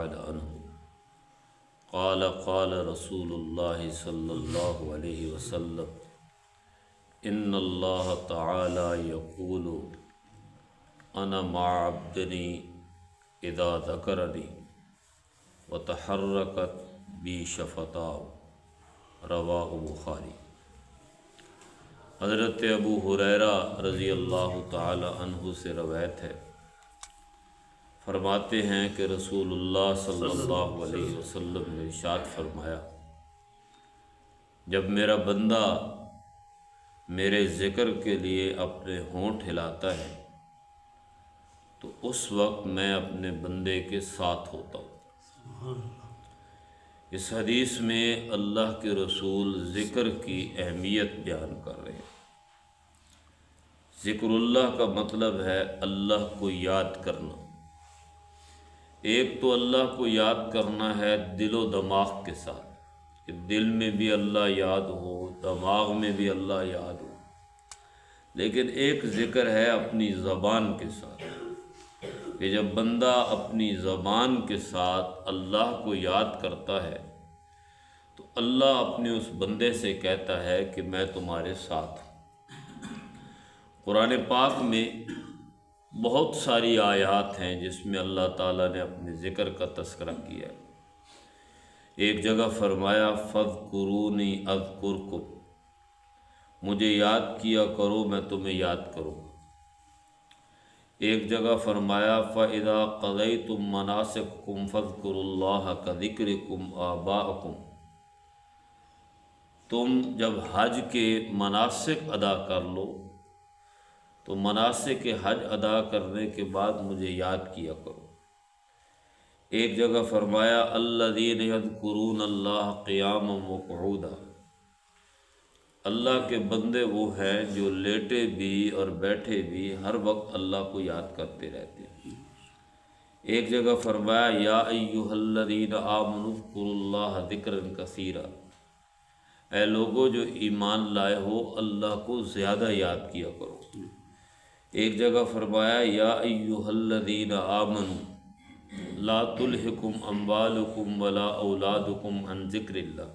تعالی عنہ قال قال رسول اللہ صلی اللہ علیہ وسلم ان اللہ تعالی یقول انا مع عبدی اذا ذکرنی وتحرکت بی شفتاہ رواہ بخاری۔ حضرت ابو ہریرہ رضی اللہ تعالی عنہ سے روایت ہے، فرماتے ہیں کہ رسول اللہ صلی اللہ علیہ وسلم نے ارشاد فرمایا، جب میرا بندہ میرے ذکر کے لیے اپنے ہونٹ ہلاتا ہے تو اس وقت میں اپنے بندے کے ساتھ ہوتا ہوں۔ اس حدیث میں اللہ کے رسول ذکر کی اہمیت بیان کر رہے ہیں۔ ذکر اللہ کا مطلب ہے اللہ کو یاد کرنا۔ ایک تو اللہ کو یاد کرنا ہے دل و دماغ کے ساتھ، کہ دل میں بھی اللہ یاد ہو، دماغ میں بھی اللہ یاد ہو، لیکن ایک ذکر ہے اپنی زبان کے ساتھ، کہ جب بندہ اپنی زبان کے ساتھ اللہ کو یاد کرتا ہے تو اللہ اپنے اس بندے سے کہتا ہے کہ میں تمہارے ساتھ ہوں۔ قرآن پاک میں بہت ساری آیات ہیں جس میں اللہ تعالیٰ نے اپنے ذکر کا تذکرہ کیا ہے۔ ایک جگہ فرمایا فاذکرونی اذکرکم، مجھے یاد کیا کرو میں تمہیں یاد کروں۔ ایک جگہ فرمایا فَإِذَا قَضَيْتُم مَّنَاسِكَكُمْ فَاذْكُرُوا اللَّهَ كَذِكْرِكُمْ آبَاءَكُمْ، تم جب حج کے مناسک ادا کر لو تو مناسک حج ادا کرنے کے بعد مجھے یاد کیا کرو۔ ایک جگہ فرمایا الذین یذکرون اللہ قیاما وقعودا، اللہ کے بندے وہ ہیں جو لیٹے بھی اور بیٹھے بھی ہر وقت اللہ کو یاد کرتے رہتے ہیں۔ ایک جگہ فرمایا یا ایھا الذین آمنوا اذکروا اللہ ذکرا کثیرا، اے لوگو جو ایمان لائے ہو اللہ کو زیادہ یاد کیا کرو۔ ایک جگہ فرمایا یا ایھا الذین آمنوا لا تلہکم اموالکم ولا اولادکم عن ذکر اللہ،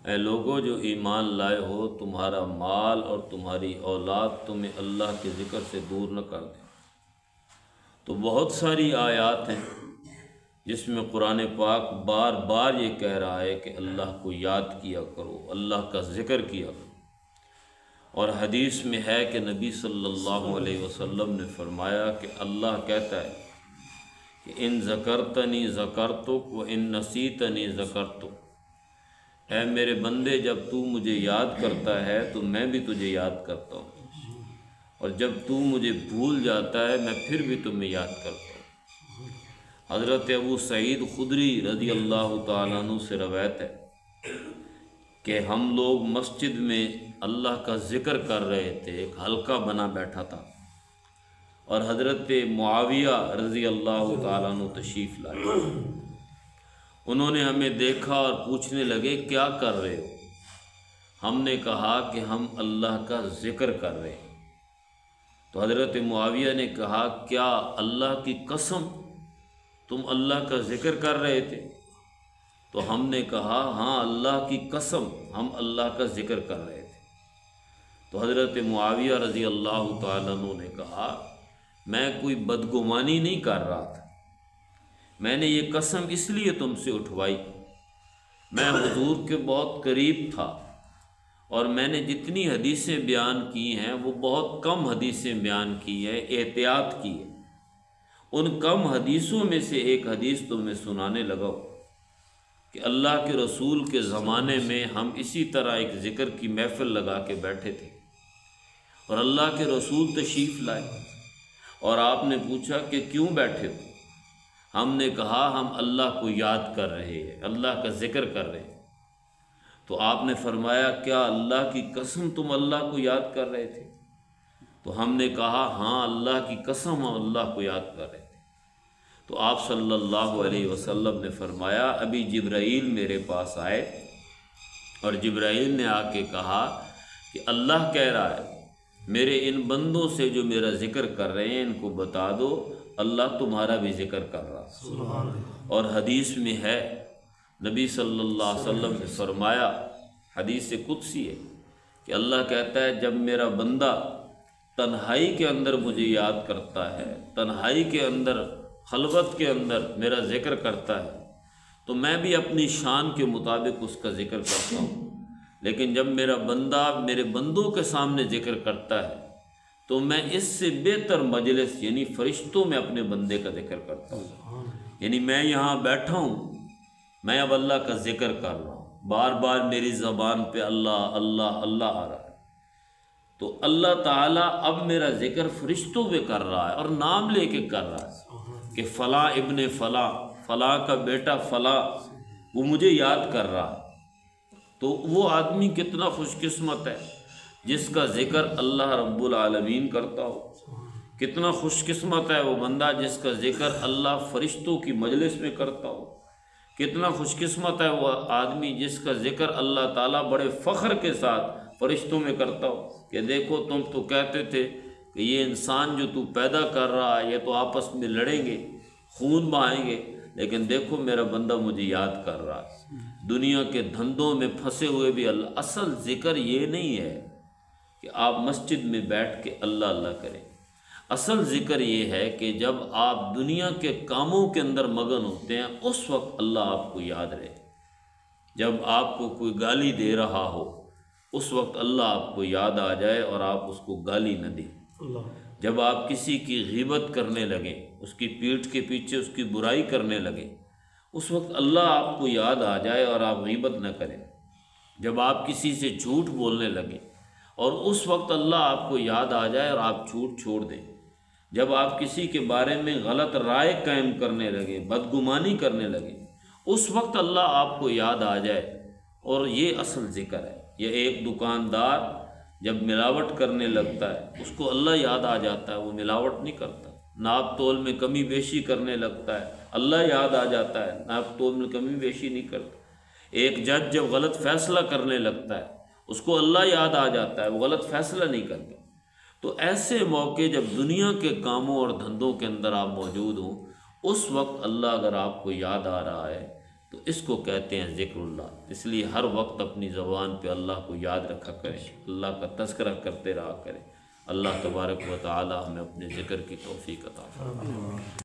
اے لوگو جو ایمان لائے ہو تمہارا مال اور تمہاری اولاد تمہیں اللہ کے ذکر سے دور نہ کر دیں۔ تو بہت ساری آیات ہیں جس میں قرآن پاک بار بار یہ کہہ رہا ہے کہ اللہ کو یاد کیا کرو، اللہ کا ذکر کیا کرو۔ اور حدیث میں ہے کہ نبی صلی اللہ علیہ وسلم نے فرمایا کہ اللہ کہتا ہے کہ ان ذکرتنی ذکرتک و ان نسیتنی ذکرتک، اے میرے بندے جب تو مجھے یاد کرتا ہے تو میں بھی تجھے یاد کرتا ہوں، اور جب تو مجھے بھول جاتا ہے میں پھر بھی تمہیں یاد کرتا ہوں۔ حضرت ابو سعید خدری رضی اللہ تعالیٰ عنہ سے روایت ہے کہ ہم لوگ مسجد میں اللہ کا ذکر کر رہے تھے، ایک حلقہ بنا بیٹھا تھا، اور حضرت معاویہ رضی اللہ تعالیٰ عنہ تشریف لائے۔ انہوں نے ہمیں دیکھا اور پوچھنے لگے کیا کر رہے ہو؟ ہم نے کہا کہ ہم اللہ کا ذکر کر رہے ہیں۔ تو حضرت معاویہ نے کہا کیا اللہ کی قسم تم اللہ کا ذکر کر رہے تھے؟ تو ہم نے کہا ہاں اللہ کی قسم ہم اللہ کا ذکر کر رہے تھے۔ تو حضرت معاویہ رضی اللہ تعالیٰ عنہ نے کہا میں کوئی بدگمانی نہیں کر رہا تھا، میں نے یہ قسم اس لیے تم سے اٹھوائی، میں حضور کے بہت قریب تھا اور میں نے جتنی حدیثیں بیان کی ہیں وہ بہت کم حدیثیں بیان کی ہیں، احتیاط کی ہے۔ ان کم حدیثوں میں سے ایک حدیث تمہیں سنانے لگا کہ اللہ کے رسول کے زمانے میں ہم اسی طرح ایک ذکر کی محفل لگا کے بیٹھے تھے اور اللہ کے رسول تشریف لائے اور آپ نے پوچھا کہ کیوں بیٹھے ہو؟ ہم نے کہا ہم اللہ کو یاد کر رہے ہیں، اللہ کا ذکر کر رہے ہیں۔ تو آپ نے فرمایا کیا اللہ کی قسم تم اللہ کو یاد کر رہے تھے؟ تو ہم نے کہا ہاں اللہ کی قسم ہم اللہ کو یاد کر رہے تھے۔ تو آپ صلی اللہ علیہ وسلم نے فرمایا ابھی جبرائیل میرے پاس آئے اور جبرائیل نے آ کے کہا کہ اللہ کہہ رہا ہے میرے ان بندوں سے جو میرا ذکر کر رہے ہیں ان کو بتا دو اللہ تمہارا بھی ذکر کر رہا۔ اور حدیث میں ہے، نبی صلی اللہ علیہ وسلم نے فرمایا، حدیث قدسی ہے کہ اللہ کہتا ہے جب میرا بندہ تنہائی کے اندر مجھے یاد کرتا ہے، تنہائی کے اندر، خلوت کے اندر میرا ذکر کرتا ہے، تو میں بھی اپنی شان کے مطابق اس کا ذکر کرتا ہوں۔ لیکن جب میرا بندہ میرے بندوں کے سامنے ذکر کرتا ہے تو میں اس سے بہتر مجلس یعنی فرشتوں میں اپنے بندے کا ذکر کرتا ہوں۔ یعنی میں یہاں بیٹھا ہوں، میں اب اللہ کا ذکر کر رہا ہوں، بار بار میری زبان پہ اللہ اللہ اللہ آ رہا ہے، تو اللہ تعالیٰ اب میرا ذکر فرشتوں پہ کر رہا ہے اور نام لے کے کر رہا ہے کہ فلاں ابن فلاں، فلاں کا بیٹا فلاں، وہ مجھے یاد کر رہا ہے۔ تو وہ آدمی کتنا خوش قسمت ہے جس کا ذکر اللہ رب العالمین کرتا ہو، کتنا خوش قسمت ہے وہ بندہ جس کا ذکر اللہ فرشتوں کی مجلس میں کرتا ہو، کتنا خوش قسمت ہے وہ آدمی جس کا ذکر اللہ تعالیٰ بڑے فخر کے ساتھ فرشتوں میں کرتا ہو کہ دیکھو تم تو کہتے تھے کہ یہ انسان جو تو پیدا کر رہا ہے یہ تو آپس میں لڑیں گے، خون بہائیں گے، لیکن دیکھو میرا بندہ مجھے یاد کر رہا ہے۔ دنیا کے دھندوں میں پھنسے ہوئے بھی اللہ، اصل ذکر یہ نہیں ہے کہ آپ مسجد میں بیٹھ کے اللہ اللہ کریں، اصل ذکر یہ ہے کہ جب آپ دنیا کے کاموں کے اندر مگن ہوتے ہیں اس وقت اللہ آپ کو یاد رہے۔ جب آپ کو کوئی گالی دے رہا ہو اس وقت اللہ آپ کو یاد آ جائے اور آپ اس کو گالی نہ دیں۔ جب آپ کسی کی غیبت کرنے لگیں، اس کی پیٹھ کے پیچھے اس کی برائی کرنے لگیں، اس وقت اللہ آپ کو یاد آ جائے اور آپ غیبت نہ کریں۔ جب آپ کسی سے جھوٹ بولنے لگیں اور اس وقت اللہ آپ کو یاد آ جائے اور آپ جھوٹ چھوڑ دیں۔ جب آپ کسی کے بارے میں غلط رائے قائم کرنے لگیں، بدگمانی کرنے لگیں، اس وقت اللہ آپ کو یاد آ جائے، اور یہ اصل ذکر ہے۔ یہ ایک دکاندار جب ملاوٹ کرنے لگتا ہے اس کو اللہ یاد آ جاتا ہے، وہ ملاوٹ نہیں کرتا۔ ناپ تول میں کمی بیشی کرنے لگتا ہے، اللہ یاد آ جاتا ہے، ناپ تول میں کمی بیشی نہیں کرتا۔ ایک جج جب غلط فیصلہ کرنے لگتا ہے اس کو اللہ یاد آ جاتا ہے، وہ غلط فیصلہ نہیں کرتا۔ تو ایسے موقع جب دنیا کے کاموں اور دھندوں کے اندر آپ موجود ہوں، اس وقت اللہ اگر آپ کو یاد آ رہا ہے تو اس کو کہتے ہیں ذکر اللہ۔ اس لیے ہر وقت اپنی زبان پہ اللہ کو یاد رکھا کریں، اللہ کا تذکرہ کرتے رہا کریں۔ اللہ تبارک و تعالی ہمیں اپنے ذکر کی توفیق عطا فرمائے۔